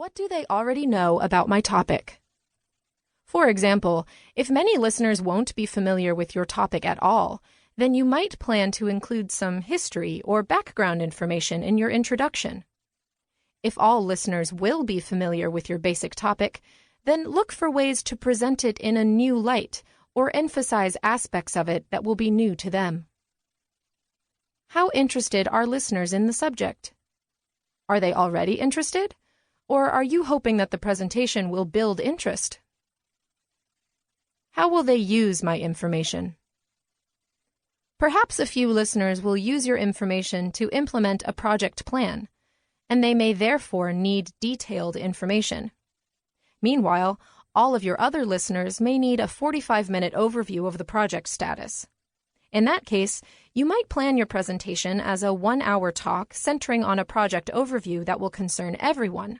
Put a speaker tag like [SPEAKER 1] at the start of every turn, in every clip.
[SPEAKER 1] What do they already know about my topic? For example, if many listeners won't be familiar with your topic at all, then you might plan to include some history or background information in your introduction. If all listeners will be familiar with your basic topic, then look for ways to present it in a new light or emphasize aspects of it that will be new to them. How interested are listeners in the subject? Are they already interested? Or are you hoping that the presentation will build interest? How will they use my information? Perhaps a few listeners will use your information to implement a project plan, and they may therefore need detailed information. Meanwhile, all of your other listeners may need a 45-minute overview of the project status. In that case, you might plan your presentation as a 1-hour talk centering on a project overview that will concern everyone.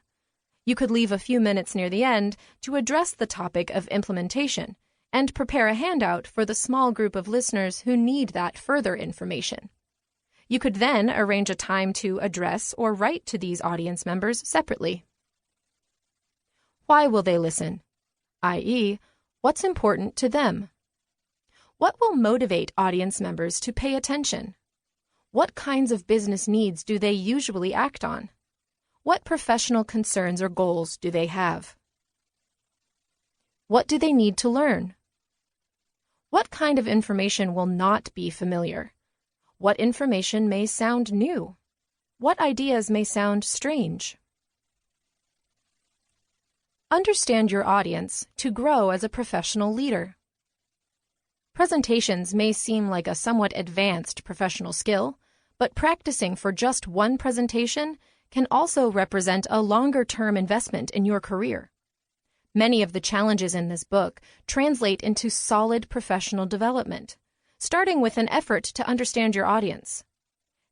[SPEAKER 1] You could leave a few minutes near the end to address the topic of implementation and prepare a handout for the small group of listeners who need that further information. You could then arrange a time to address or write to these audience members separately. Why will they listen? i.e., what's important to them? What will motivate audience members to pay attention? What kinds of business needs do they usually act on? What professional concerns or goals do they have? What do they need to learn? What kind of information will not be familiar? What information may sound new? What ideas may sound strange? Understand your audience to grow as a professional leader. Presentations may seem like a somewhat advanced professional skill, but practicing for just one presentation can also represent a longer-term investment in your career. Many of the challenges in this book translate into solid professional development, starting with an effort to understand your audience.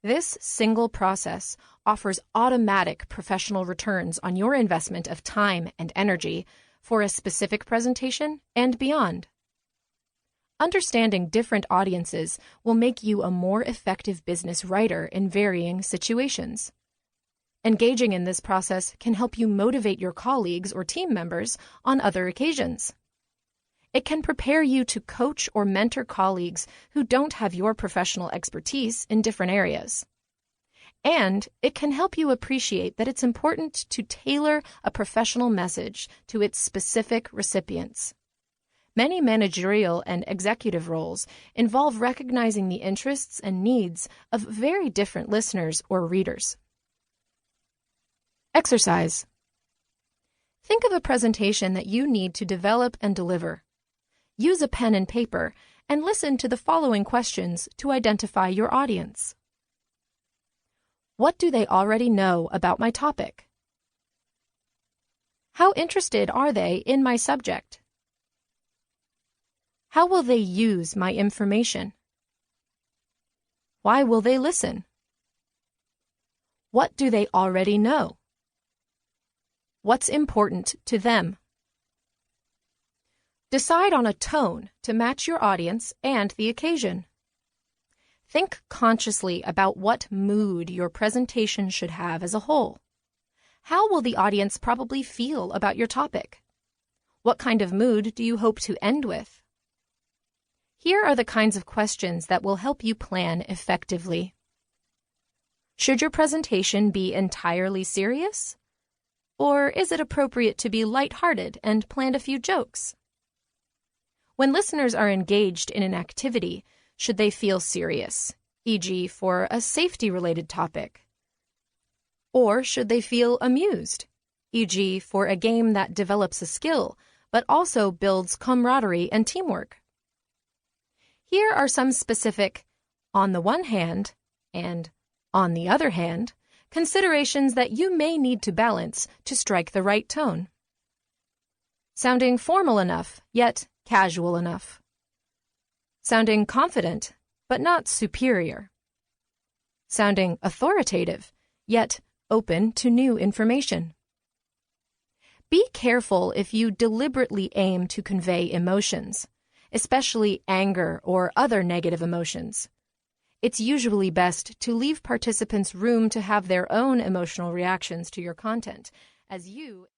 [SPEAKER 1] This single process offers automatic professional returns on your investment of time and energy for a specific presentation and beyond. Understanding different audiences will make you a more effective business writer in varying situations. Engaging in this process can help you motivate your colleagues or team members on other occasions. It can prepare you to coach or mentor colleagues who don't have your professional expertise in different areas. And it can help you appreciate that it's important to tailor a professional message to its specific recipients. Many managerial and executive roles involve recognizing the interests and needs of very different listeners or readers. Exercise. Think of a presentation that you need to develop and deliver. Use a pen and paper and listen to the following questions to identify your audience. What do they already know about my topic? How interested are they in my subject? How will they use my information? Why will they listen? What do they already know? What's important to them? Decide on a tone to match your audience and the occasion. Think consciously about what mood your presentation should have as a whole. How will the audience probably feel about your topic? What kind of mood do you hope to end with? Here are the kinds of questions that will help you plan effectively. Should your presentation be entirely serious? Or is it appropriate to be lighthearted and plant a few jokes? When listeners are engaged in an activity, should they feel serious, e.g., for a safety-related topic? Or should they feel amused, e.g., for a game that develops a skill but also builds camaraderie and teamwork? Here are some specific, on the one hand, and on the other hand, considerations that you may need to balance to strike the right tone. Sounding formal enough, yet casual enough. Sounding confident, but not superior. Sounding authoritative, yet open to new information. Be careful if you deliberately aim to convey emotions, especially anger or other negative emotions. It's usually best to leave participants room to have their own emotional reactions to your content as you